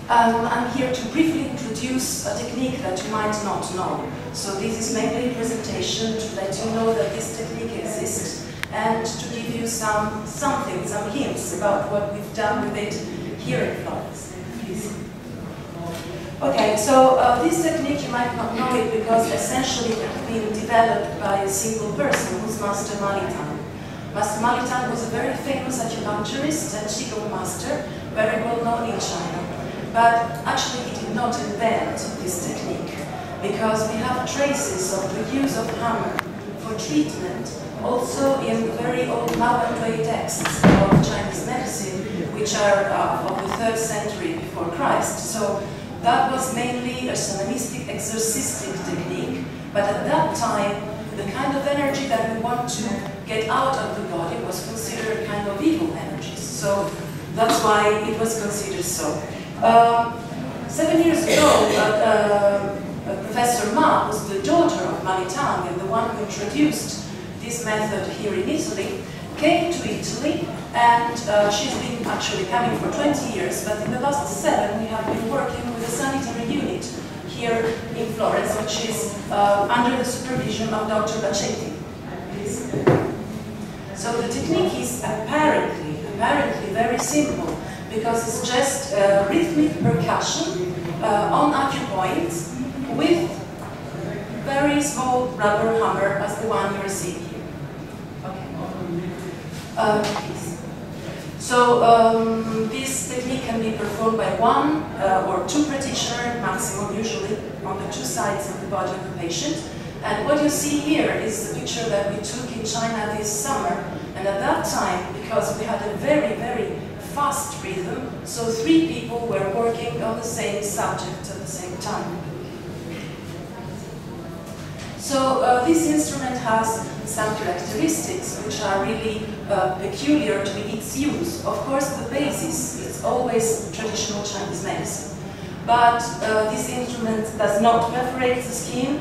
I'm here to briefly introduce a technique that you might not know. So this is mainly a presentation to let you know that this technique exists and to give you some hints about what we've done with it here in Florence. Please. Okay, so this technique you might not know it because essentially it has been developed by a single person who's Master Ma Litang. Master Ma Litang was a very famous acupuncturist and Qigong master, very well known in China. But actually he did not invent this technique because we have traces of the use of hammer for treatment also in very old Malitang texts of Chinese medicine, which are of the 3rd century before Christ. So that was mainly a shamanistic exorcistic technique, but at that time the kind of energy that we want to get out of the body was considered kind of evil energies. So that's why it was considered so. 7 years ago, Professor Ma, who's the daughter of Malitang and the one who introduced this method here in Italy, came to Italy, and she's been actually coming for 20 years, but in the last 7 we have been working with a sanitary unit here in Florence, which is under the supervision of Dr. Bacchetti. So the technique is apparently very simple, because it's just rhythmic percussion on acupoints with very small rubber hammer as the one you're seeing here. Okay. So this technique can be performed by 1 or 2 practitioners maximum, usually on the 2 sides of the body of the patient. And what you see here is the picture that we took in China this summer. And at that time, because we had a very fast rhythm, so 3 people were working on the same subject at the same time. So this instrument has some characteristics which are really peculiar to its use. Of course, the basis is always traditional Chinese medicine, but this instrument does not perforate the skin,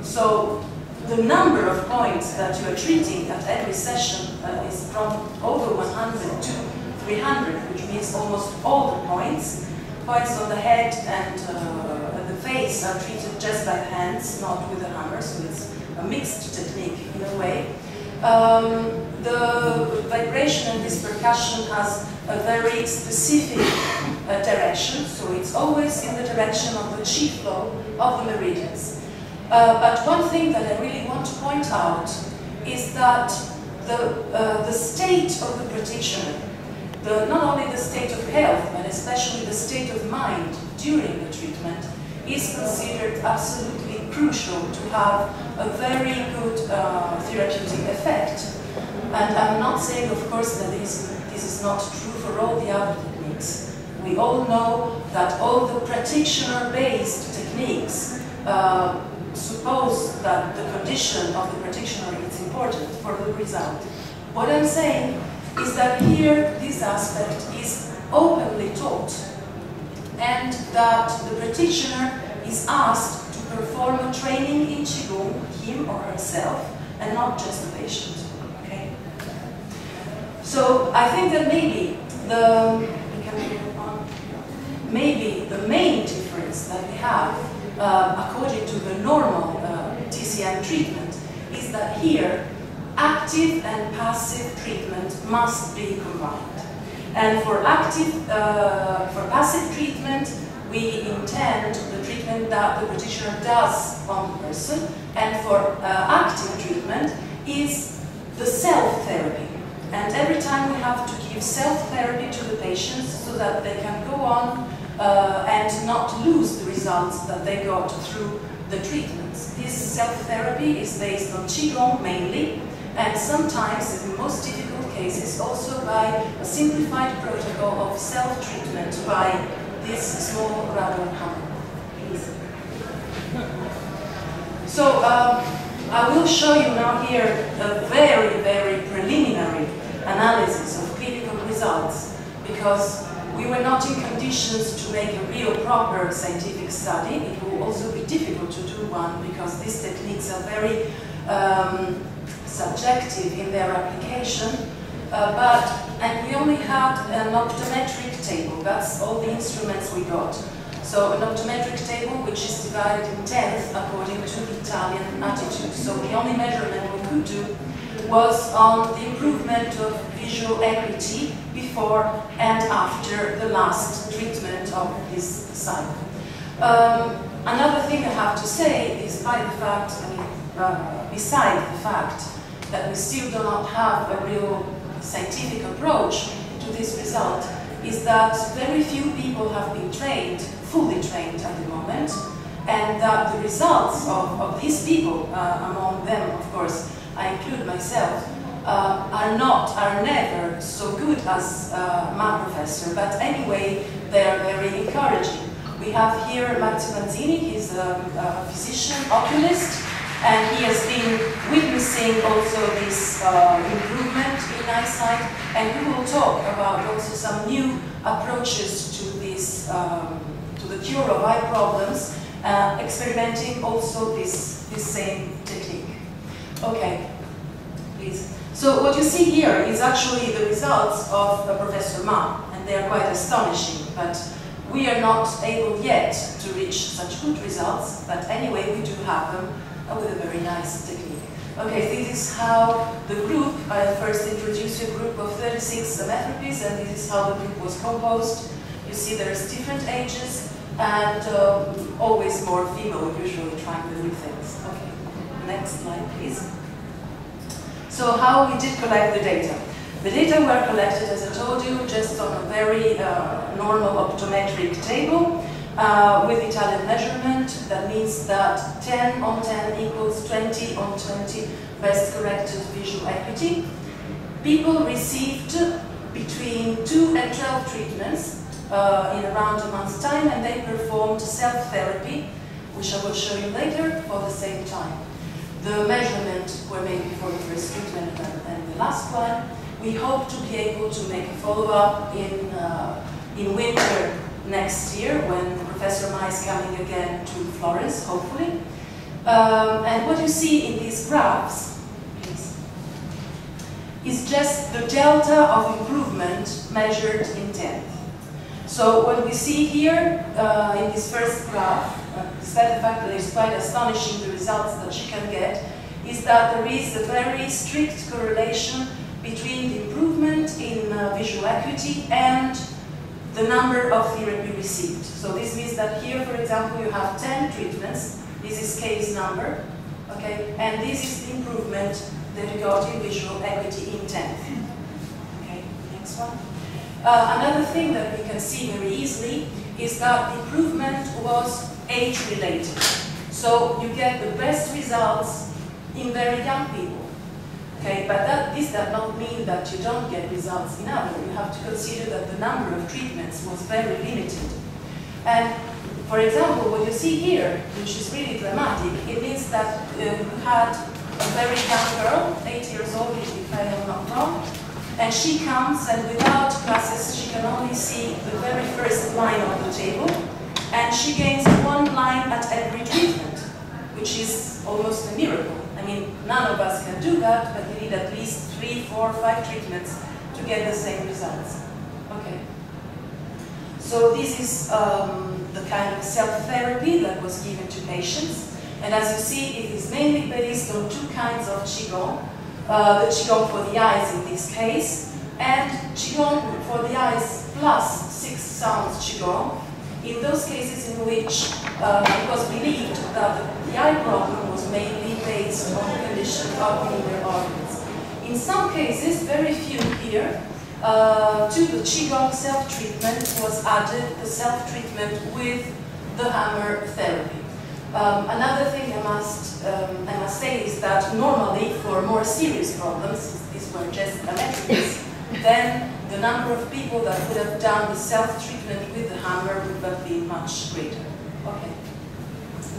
so the number of points that you are treating at every session is from over 100 to 300, which means almost all the points. Points on the head and the face are treated just by the hands, not with a hammer, so it's a mixed technique in a way. The vibration and this percussion has a very specific direction, so it's always in the direction of the qi flow of the meridians. But one thing that I really want to point out is that the state of the practitioner, not only the state of health, but especially the state of mind during the treatment, is considered absolutely crucial to have a very good therapeutic effect. And I'm not saying, of course, that this is not true for all the other techniques. We all know that all the practitioner-based techniques suppose that the condition of the practitioner is important for the result. What I'm saying is that here this aspect is openly taught, and that the practitioner is asked to perform a training in Qigong, him or herself, and not just the patient. Okay? So I think that maybe the main difference that we have according to the normal TCM treatment is that here active and passive treatment must be combined. And for passive treatment, we intend the treatment that the practitioner does on the person, and for active treatment is the self-therapy. And every time we have to give self-therapy to the patients so that they can go on and not lose the results that they got through the treatments. This self-therapy is based on Qigong mainly, and sometimes, in the most difficult cases, also by a simplified protocol of self-treatment by this small rubber hammer. So I will show you now here a very preliminary analysis of clinical results, because we were not in conditions to make a real proper scientific study. It will also be difficult to do one, because these techniques are very subjective in their application. and we only had an optometric table. That's all the instruments we got. So an optometric table which is divided in tenths according to the Italian attitude. So the only measurement we could do was on the improvement of visual acuity before and after the last treatment of this sight. Another thing I have to say, despite the fact, beside the fact that we still do not have a real scientific approach to this result, is that very few people have been trained, fully trained at the moment, and that the results of these people, among them, of course, I include myself, are never so good as my professor, but anyway, they are very encouraging. We have here Matteo Manzini, he's a physician, oculist, and he has been witnessing also this improvement in eyesight, and we will talk about also some new approaches to this, to the cure of eye problems, experimenting also this same technique. Okay, please. So what you see here is actually the results of Professor Ma, and they are quite astonishing, but we are not able yet to reach such good results, but anyway, we do have them with a very nice technique. Okay, this is how the group, I first introduced a group of 36 therapies, and this is how the group was composed. You see there's different ages, and always more female, usually trying the new things. Okay, next slide, please. So how we did collect the data. The data were collected, as I told you, just on a very normal optometric table with Italian measurement. That means that 10 on 10 equals 20 on 20 best corrected visual acuity. People received between 2 and 12 treatments in around a month's time, and they performed self-therapy, which I will show you later, for the same time. The measurements were made before the first treatment and the last one. We hope to be able to make a follow-up in winter next year when Professor Ma is coming again to Florence, hopefully. And what you see in these graphs, please, is just the delta of improvement measured in tenth. So what we see here in this first graph, despite the fact that it's quite astonishing the results that she can get, is that there is a very strict correlation between the improvement in visual acuity and the number of therapy received. So this means that here, for example, you have 10 treatments. This is case number, okay, and this is the improvement that you got in visual acuity in 10th. Okay, next one. Another thing that we can see very easily is that the improvement was age-related. So you get the best results in very young people. Okay, but this does not mean that you don't get results in others. You have to consider that the number of treatments was very limited. And for example, what you see here, which is really dramatic, it means that you had a very young girl, 8 years old, if I am not wrong, and she comes, and without glasses, she can only see the very first line of the table, and she gains 1 line at every treatment, which is almost a miracle. I mean, none of us can do that, but you need at least 3, 4, 5 treatments to get the same results. Okay. So this is the kind of self-therapy that was given to patients. And as you see, it is mainly based on 2 kinds of Qigong. The Qigong for the eyes in this case, and Qigong for the eyes plus 6 sounds Qigong, in those cases in which it was believed that the eye problem was mainly based on the condition of the inner organs. In some cases, very few here, to the Qigong self-treatment was added the self-treatment with the hammer therapy. Another thing I must say is that normally for more serious problems, these were just electrics, then the number of people that would have done the self-treatment with the hammer would have been much greater. Okay,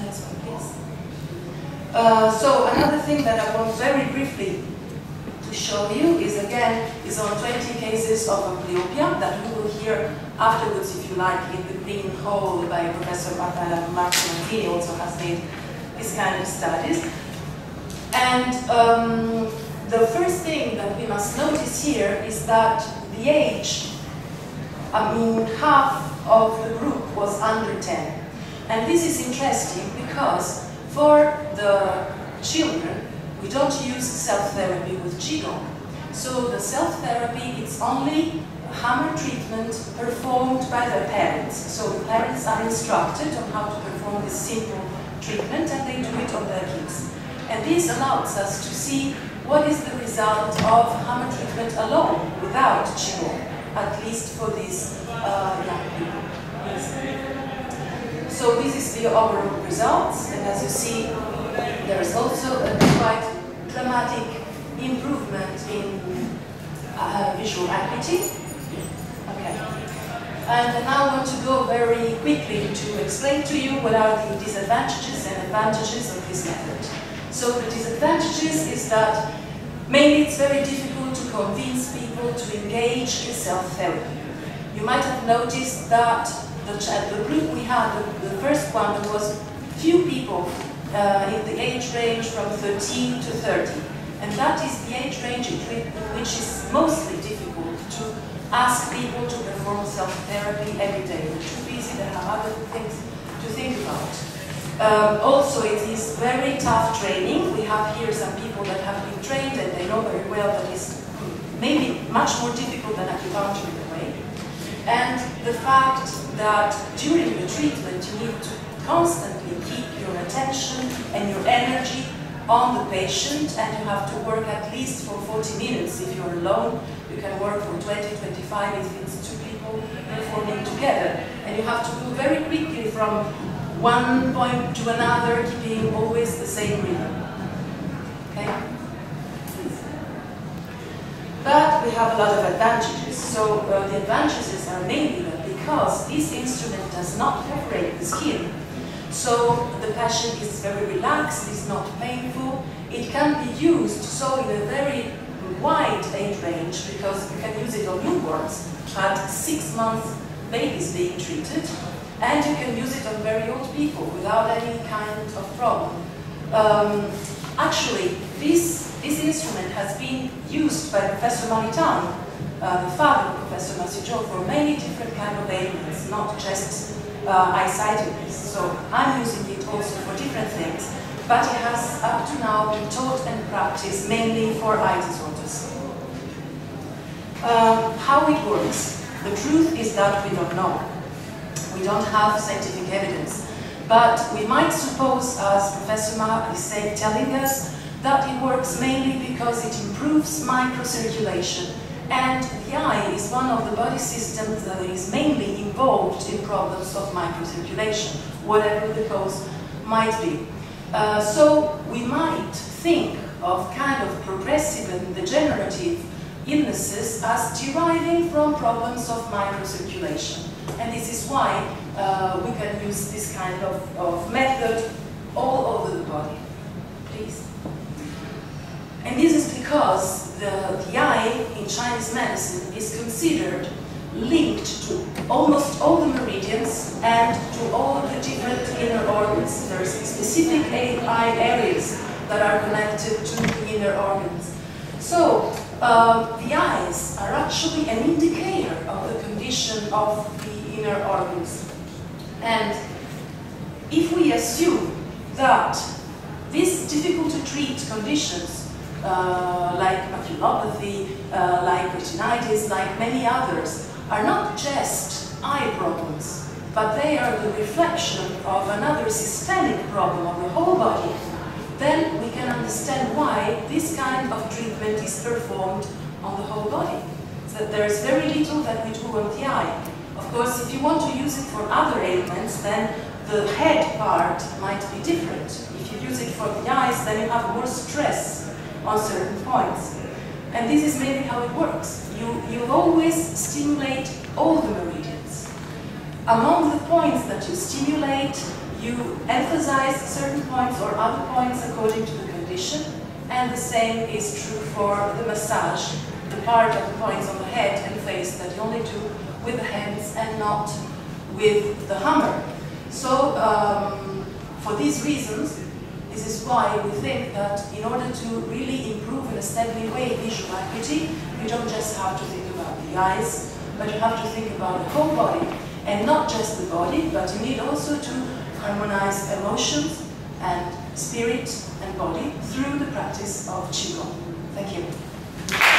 next one please. So another thing that I want very briefly to show you is on 20 cases of amblyopia that we will hear afterwards, if you like, in the green hall by Professor Marco Manzini, also has made this kind of studies. And the first thing that we must notice here is that the age, half of the group was under 10. And this is interesting because for the children, we don't use self-therapy with Qigong. So the self-therapy, it's only hammer treatment performed by their parents. So the parents are instructed on how to perform this simple treatment and they do it on their kids. And this allows us to see what is the result of hammer treatment alone, without Qigong, at least for these young people. So this is the overall results, and as you see, there is also a quite dramatic improvement in visual acuity. Okay. And now I want to go very quickly to explain to you what are the disadvantages and advantages of this method. So the disadvantages is that mainly it's very difficult to convince people to engage in self-therapy. You might have noticed that the group we had, the first one, there was few people in the age range from 13 to 30. And that is the age range in which is mostly difficult to ask people to perform self-therapy every day. They're too busy, they have other things to think about. Also, it is very tough training. We have here some people that have been trained and they know very well that it's maybe much more difficult than acupuncture in a way. And the fact that during the treatment you need to constantly keep your attention and your energy on the patient, and you have to work at least for 40 minutes. If you're alone, you can work for 20, 25 if it's two people performing together. And you have to go very quickly from one point to another, keeping always the same rhythm. Okay? But we have a lot of advantages. So the advantages are mainly that because this instrument does not perforate the skin, so the patient is very relaxed, it's not painful. It can be used so in a very wide age range, because you can use it on newborns at 6 months babies being treated, and you can use it on very old people without any kind of problem. Actually, this instrument has been used by Professor Malitang, the father of Professor Ma Xuzhou, for many different kind of ailments, not just eyesightedness. So I'm using it also for different things, but it has up to now been taught and practiced mainly for eye disorders. How it works? The truth is that we don't know. We don't have scientific evidence, but we might suppose, as Professor Ma is telling us, that it works mainly because it improves microcirculation. And the eye is one of the body systems that is mainly involved in problems of microcirculation, whatever the cause might be. So we might think of kind of progressive and degenerative illnesses as deriving from problems of microcirculation. And this is why we can use this kind of method all over the body. Please. And this is because the eye in Chinese medicine is considered linked to almost all the meridians and to all of the different inner organs. There are specific eye areas that are connected to the inner organs. So the eyes are actually an indicator of the condition of the inner organs. And if we assume that these difficult to treat conditions like maculopathy, like retinitis, like many others, are not just eye problems, but they are the reflection of another systemic problem of the whole body, then we can understand why this kind of treatment is performed on the whole body. So there is very little that we do on the eye. Of course, if you want to use it for other ailments, then the head part might be different. If you use it for the eyes, then you have more stress on certain points. And this is mainly how it works. You always stimulate all the meridians. Among the points that you stimulate, you emphasize certain points or other points according to the condition, and the same is true for the massage, the part of the points on the head and face that you only do with the hands and not with the hammer. So, for these reasons, This is why we think that in order to really improve in a steady way visual acuity, you don't just have to think about the eyes, but you have to think about the whole body. And not just the body, but you need also to harmonize emotions and spirit and body through the practice of Qigong. Thank you.